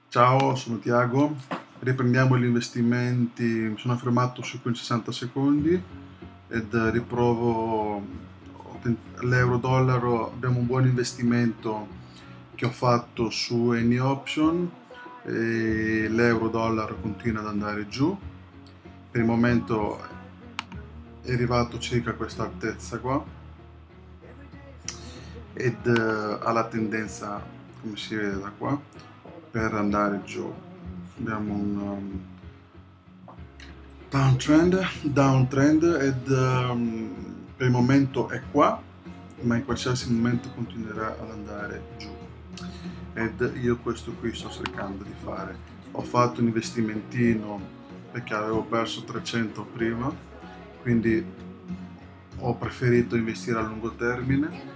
Ciao, sono Tiago. Riprendiamo gli investimenti. Mi sono fermato su 60 secondi ed riprovo l'euro-dollaro. Abbiamo un buon investimento che ho fatto su Any Option e l'euro-dollaro continua ad andare giù. Per il momento è arrivato circa a questa altezza qua ed ha la tendenza, come si vede da qua, per andare giù. Abbiamo un downtrend ed per il momento è qua, ma in qualsiasi momento continuerà ad andare giù. Ed io questo qui sto cercando di fare. Ho fatto un investimentino perché avevo perso 300 prima, quindi ho preferito investire a lungo termine.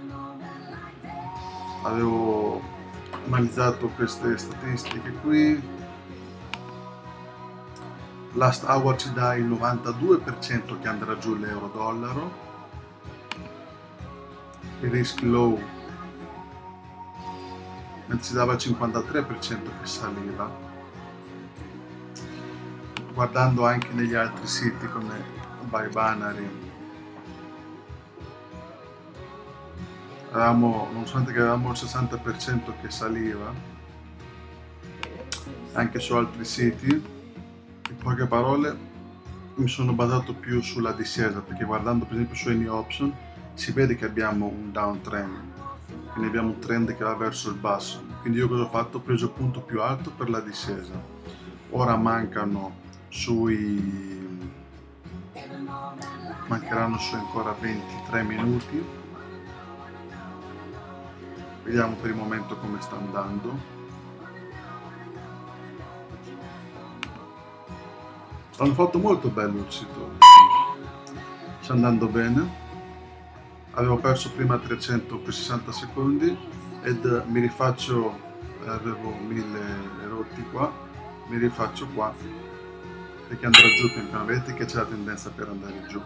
Avevo analizzato queste statistiche qui. Last hour ci dà il 92% che andrà giù l'euro-dollaro, il risk low ci dava il 53% che saliva. Guardando anche negli altri siti come Buy Binary, nonostante che avevamo il 60% che saliva, anche su altri siti, in poche parole mi sono basato più sulla discesa, perché guardando per esempio su Any Option si vede che abbiamo un downtrend, quindi abbiamo un trend che va verso il basso. Quindi io cosa ho fatto? Ho preso il punto più alto per la discesa. Ora mancheranno su ancora 23 minuti. Vediamo per il momento come sta andando. L'hanno fatto molto bello il sito, sta andando bene. Avevo perso prima 300 per 60 secondi ed mi rifaccio, avevo 1000 rotti qua, mi rifaccio qua perché andrà giù pian piano. Vedete che c'è la tendenza per andare giù,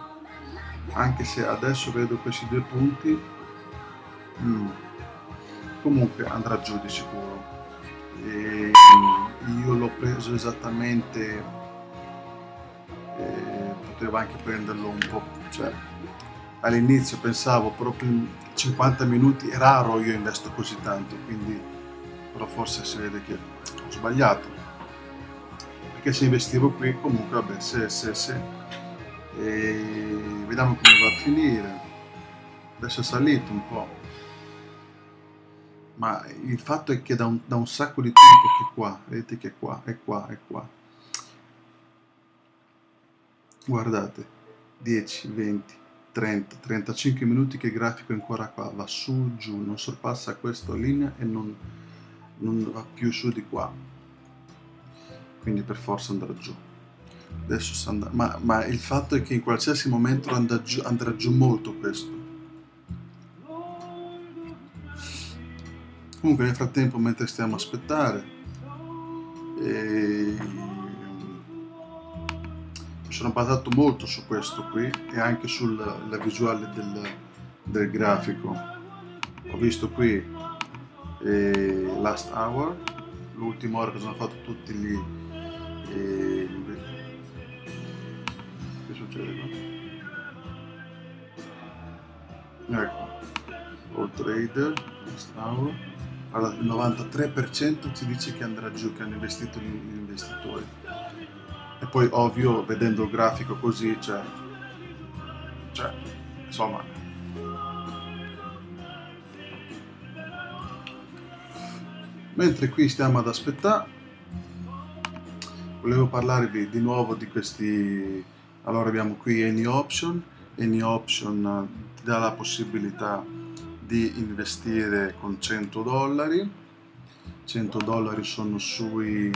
anche se adesso vedo questi due punti, comunque andrà giù di sicuro. E io l'ho preso esattamente, potevo anche prenderlo un po', cioè all'inizio pensavo proprio in 50 minuti, è raro io investo così tanto, quindi però forse si vede che ho sbagliato, perché se investivo qui comunque vabbè, se e vediamo come va a finire. Adesso è salito un po', ma il fatto è che da un sacco di tempo che qua, vedete che qua, è qua, è qua, guardate, 10, 20, 30, 35 minuti che il grafico è ancora qua, va su, giù, non sorpassa questa linea e non va più su di qua, quindi per forza andrà giù. Adesso sta andando, ma il fatto è che in qualsiasi momento andrà giù molto questo. Comunque nel frattempo, mentre stiamo a aspettare, mi sono basato molto su questo qui e anche sulla visuale del grafico. Ho visto qui last hour, l'ultima ora che sono fatto tutti gli che succede qua? Ecco, all trader, last hour. Allora, il 93% ci dice che andrà giù, che hanno investito gli investitori. E poi ovvio, vedendo il grafico così, cioè insomma, mentre qui stiamo ad aspettare, volevo parlarvi di nuovo di questi. Allora abbiamo qui Any Option. Any Option ti dà la possibilità di investire con 100 dollari. 100 dollari sono sui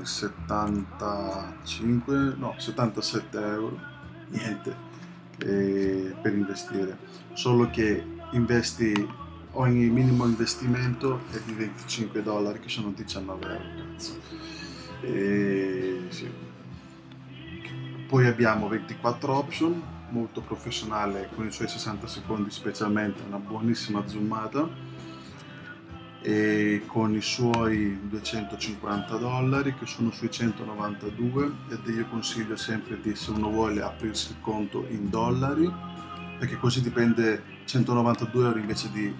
75, no, 77 euro, niente, per investire, solo che ogni minimo investimento è di 25 dollari, che sono 19 euro, cazzo. Sì. Poi abbiamo 24 option, molto professionale con i suoi 60 secondi, specialmente una buonissima zoomata. e con i suoi 250 dollari che sono sui 192, ed io consiglio sempre di, se uno vuole, aprirsi il conto in dollari, perché così dipende 192 euro invece di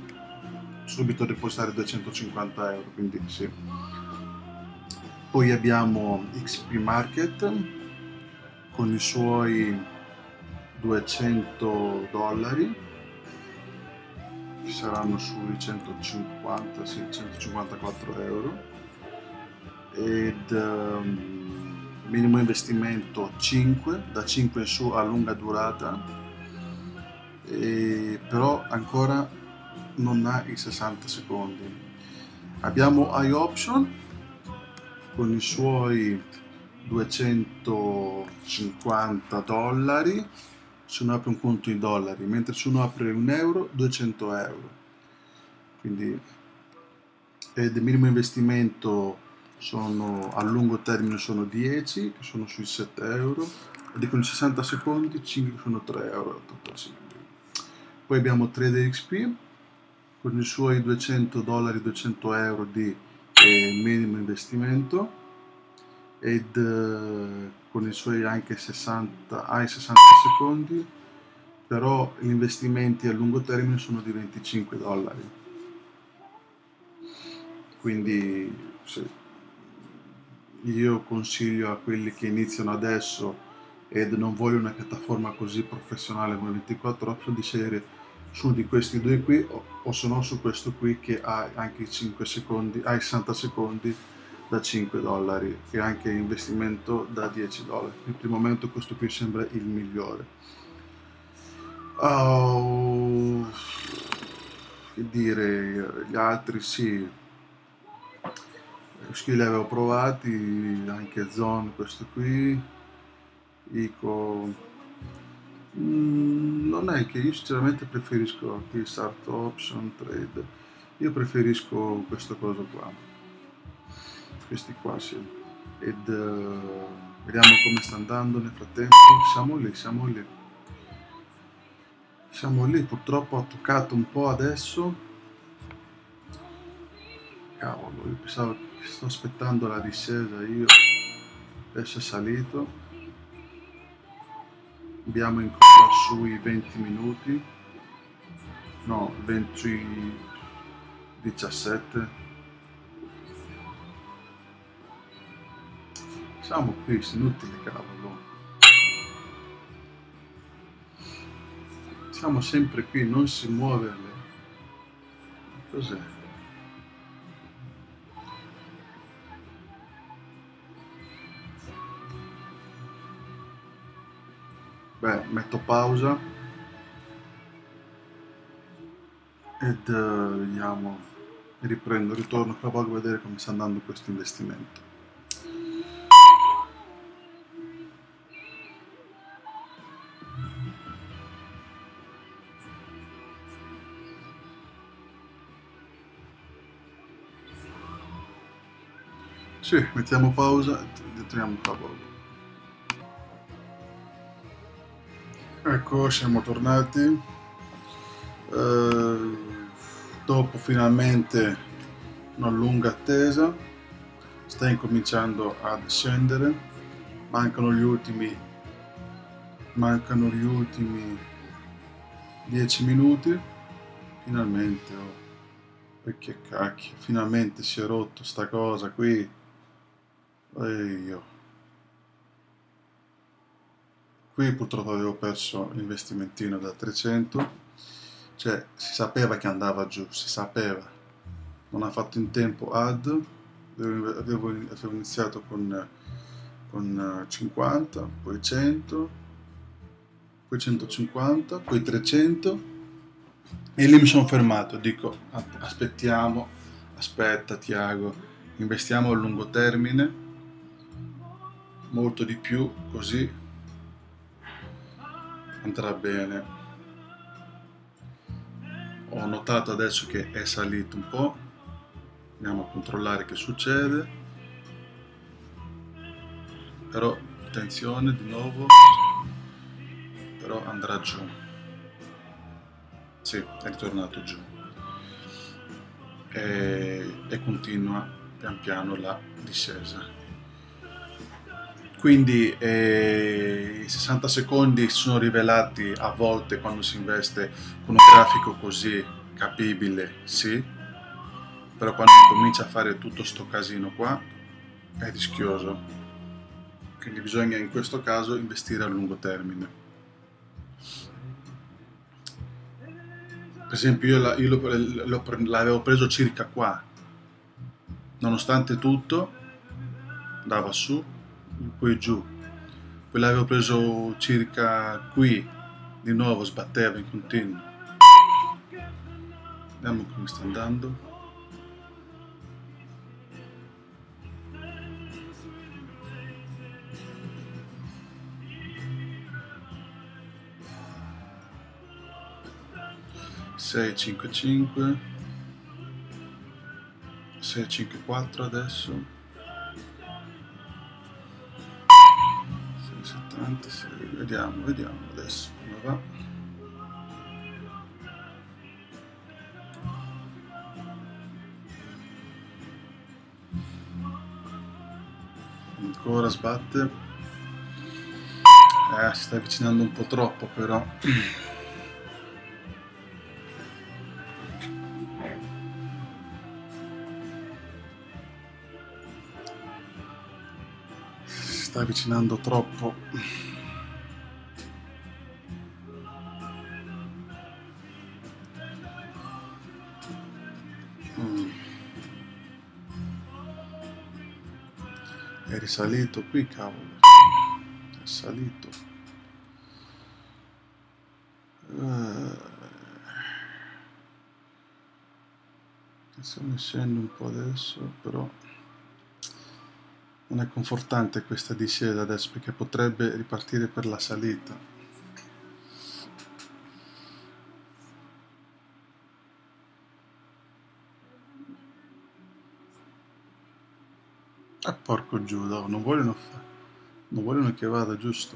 subito depositare 250 euro, quindi sì. Poi abbiamo XP Market con i suoi 200 dollari, che saranno sui 150, sì, 154 euro, ed minimo investimento 5, da 5 in su a lunga durata, però ancora non ha i 60 secondi. Abbiamo iOption con i suoi 250 dollari se uno apre un conto in dollari, mentre se uno apre un euro, 200 euro. Quindi, ed il minimo investimento sono, a lungo termine sono 10, che sono sui 7 euro, e con i 60 secondi 5 sono 3 euro. Poi abbiamo Trader XP con i suoi 200 dollari, 200 euro di minimo investimento, ed con i suoi anche 60 secondi, però gli investimenti a lungo termine sono di 25 dollari. Quindi sì, io consiglio a quelli che iniziano adesso ed non vogliono una piattaforma così professionale come 24 Option di scegliere su di questi due qui, o se no su questo qui che ha anche i 5 secondi, ha i 60 secondi da 5 dollari e anche investimento da 10 dollari. In primo momento questo qui sembra il migliore. Oh, che dire, gli altri sì, li avevo provati, anche Zone, questo qui, dico, non è che io sinceramente preferisco qui Start Option Trade, io preferisco questo coso qua, questi qua sì, ed vediamo come sta andando nel frattempo. Siamo lì, purtroppo ho toccato un po' adesso, cavolo, io pensavo che sto aspettando la discesa, io adesso è salito, abbiamo ancora sui 20 minuti, no, 20, 17, siamo qui, è inutile, cavolo, siamo sempre qui, non si muove, cos'è? Beh, metto pausa ed vediamo, ritorno fra poco a vedere come sta andando questo investimento. Sì, mettiamo pausa e torniamo tra poco. Ecco, siamo tornati. Dopo finalmente una lunga attesa, sta incominciando a scendere, mancano gli ultimi 10 minuti, finalmente, che cacchio, finalmente si è rotto sta cosa qui, qui purtroppo avevo perso l'investimentino da 300, cioè si sapeva che andava giù, si sapeva, non ha fatto in tempo avevo iniziato con 50, poi 100, poi 150, poi 300 e lì mi sono fermato, dico aspetta Tiago, investiamo a lungo termine, molto di più, così andrà bene. Ho notato adesso che è salito un po', andiamo a controllare che succede, però attenzione di nuovo, però andrà giù, sì, è ritornato giù, e continua pian piano la discesa. Quindi i 60 secondi sono rivelati a volte quando si investe con un grafico così capibile, sì, però quando comincia a fare tutto sto casino qua è rischioso, quindi bisogna in questo caso investire a lungo termine. Per esempio io l'avevo preso circa qua, nonostante tutto andava su, poi giù, poi l'avevo preso circa qui, di nuovo sbatteva in continuo. Vediamo come sta andando. Sei, 5, 5, 6, 5, 4 adesso, 6, 76, vediamo adesso come va. Ancora sbatte, si sta avvicinando un po' troppo però. Si sta avvicinando troppo. È risalito qui, cavolo, è salito. Stiamo scendendo un po' adesso, però non è confortante questa discesa adesso perché potrebbe ripartire per la salita. Ah, porco Giuda, non vogliono che vada giusto.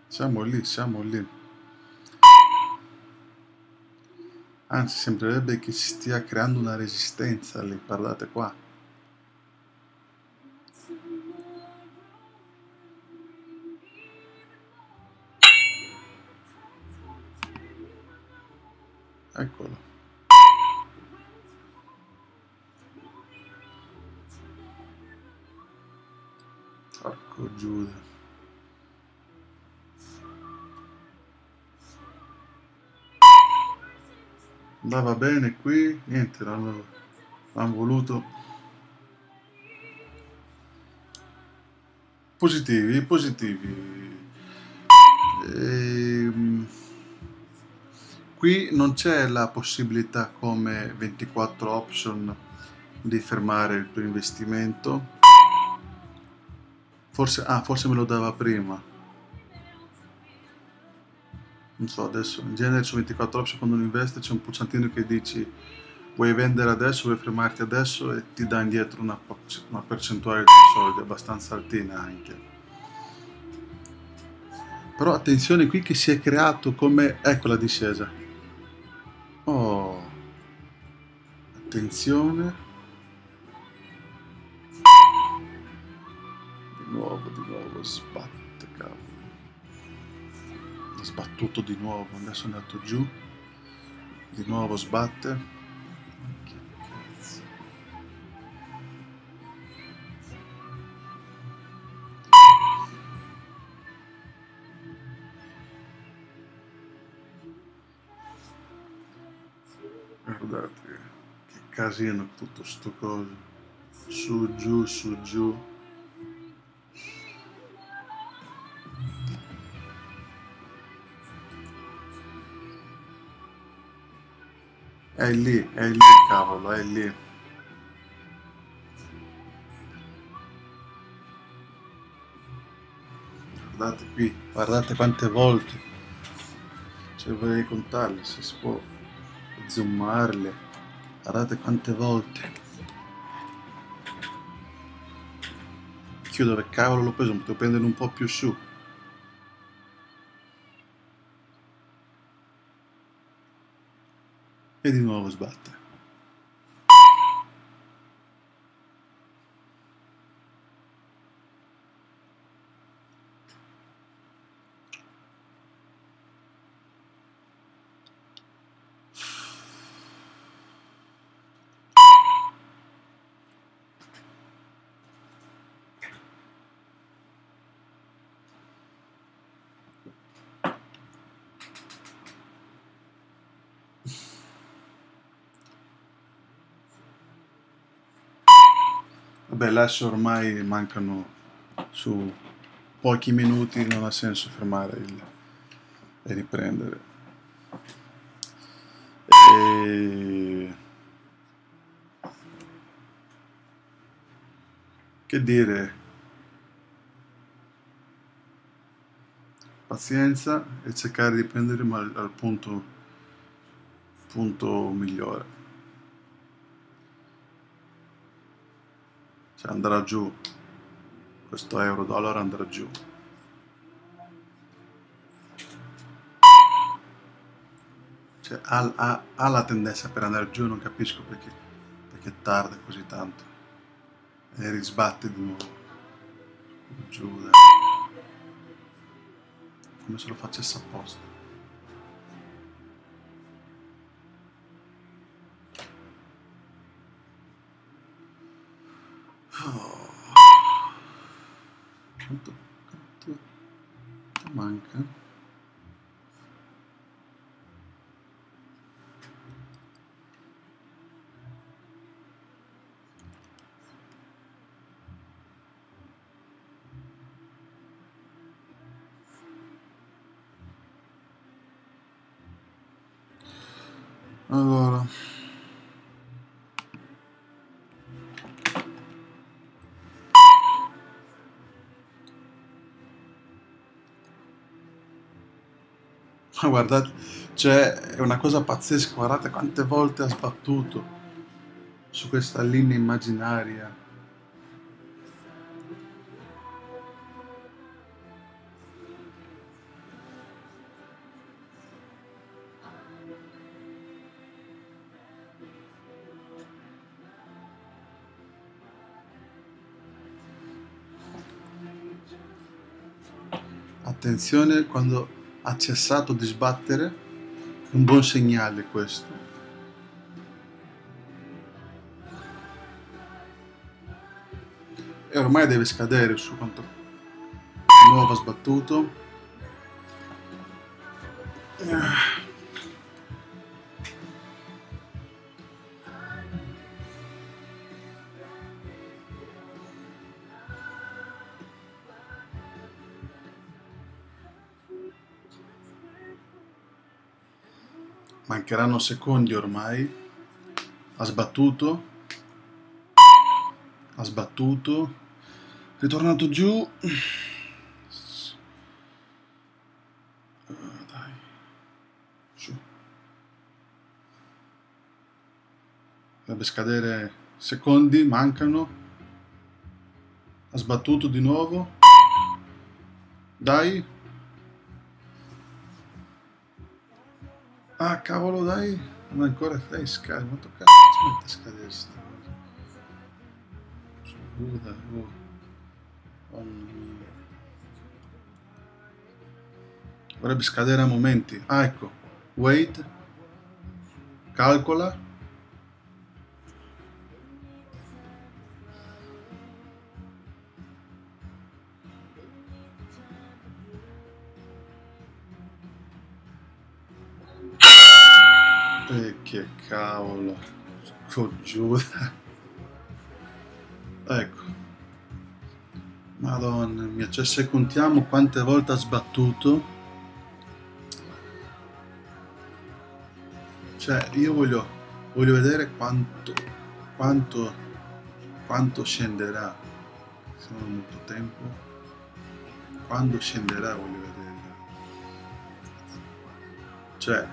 Siamo lì. Anzi, sembrerebbe che si stia creando una resistenza lì, guardate qua. Eccolo. Porco Giuda. Andava bene qui, niente, l'hanno voluto. Positivi. Qui non c'è la possibilità come 24 option di fermare il tuo investimento. Forse me lo dava prima. Non so, adesso in genere su 24 option quando uno investe c'è un pulsantino che dici vuoi vendere adesso, vuoi fermarti adesso e ti dà indietro una percentuale di soldi abbastanza altina anche. Però attenzione qui che si è creato come... ecco la discesa. Oh, attenzione. Di nuovo, sbatte, cavolo. Ha sbattuto di nuovo, adesso è andato giù. Di nuovo sbatte. Che cazzo. Guardate che casino tutto sto coso. Su, giù. È lì, cavolo, è lì. Guardate qui, guardate quante volte. Cioè vorrei contarle se si può zoomarle. Guardate quante volte. Io dove cavolo l'ho preso? Potevo prendere un po' più su. e di nuovo sbatte. Vabbè, adesso ormai mancano su pochi minuti, non ha senso fermare e riprendere. E... che dire? Pazienza e cercare di prendere al punto migliore. Cioè andrà giù, questo euro-dollaro andrà giù. Cioè, ha la tendenza per andare giù, non capisco perché tarda così tanto. E risbatte di nuovo. Giù, dai. Come se lo facesse apposta. Oh. Quanto manca? Allora, ma guardate, cioè è una cosa pazzesca, guardate quante volte ha sbattuto su questa linea immaginaria. Attenzione, quando ha cessato di sbattere, è un buon segnale questo. E ormai deve scadere su quanto di nuovo ha sbattuto. Mancheranno secondi ormai. Ha sbattuto, ritornato giù. Dai, su. Dovrebbe scadere secondi, mancano. Ha sbattuto di nuovo. Dai. Ah, cavolo, dai. Non è ancora fresca. Quanto cazzo ci mette a scadere sta cosa? Dai, oh. Oh, no. Dovrebbe scadere a momenti. Ah, ecco. Wait. Calcola. E che cavolo. Giuda. Ecco. Madonna mia. Cioè, se contiamo quante volte ha sbattuto. Cioè, io voglio vedere quanto scenderà. Se non ho molto tempo. Quando scenderà voglio vedere. Cioè,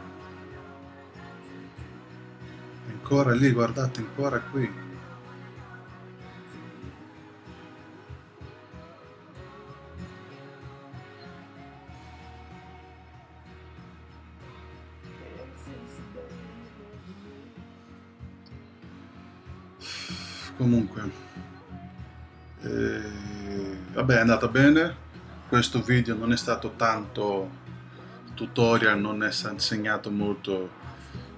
ancora lì, guardate, ancora qui. Comunque, vabbè, è andata bene. Questo video non è stato tanto tutorial, non è insegnato molto.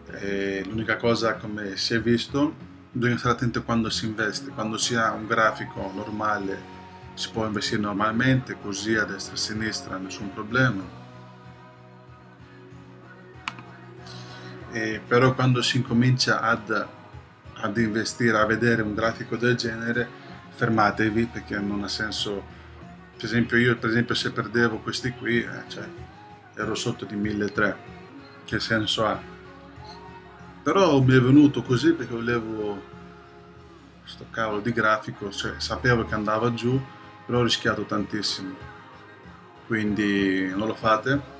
L'unica cosa, come si è visto, bisogna stare attenti quando si investe. Quando si ha un grafico normale si può investire normalmente, così a destra e a sinistra nessun problema. Però quando si incomincia ad investire, a vedere un grafico del genere, fermatevi, perché non ha senso. Per esempio io, per esempio, se perdevo questi qui, cioè, ero sotto di 1300, che senso ha? Però mi è venuto così perché volevo sto cavolo di grafico, cioè, sapevo che andava giù, però ho rischiato tantissimo, quindi non lo fate.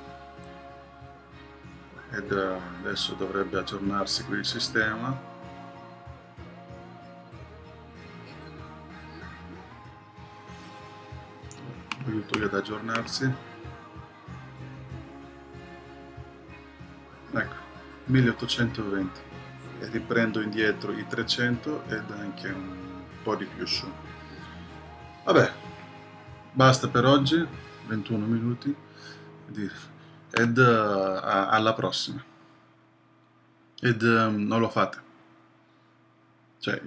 Ed adesso dovrebbe aggiornarsi qui il sistema. Lo aiuto io ad aggiornarsi. Ecco, 1820, e riprendo indietro i 300 ed anche un po' di più su. Vabbè, basta per oggi, 21 minuti, ed alla prossima. Ed non lo fate. Cioè,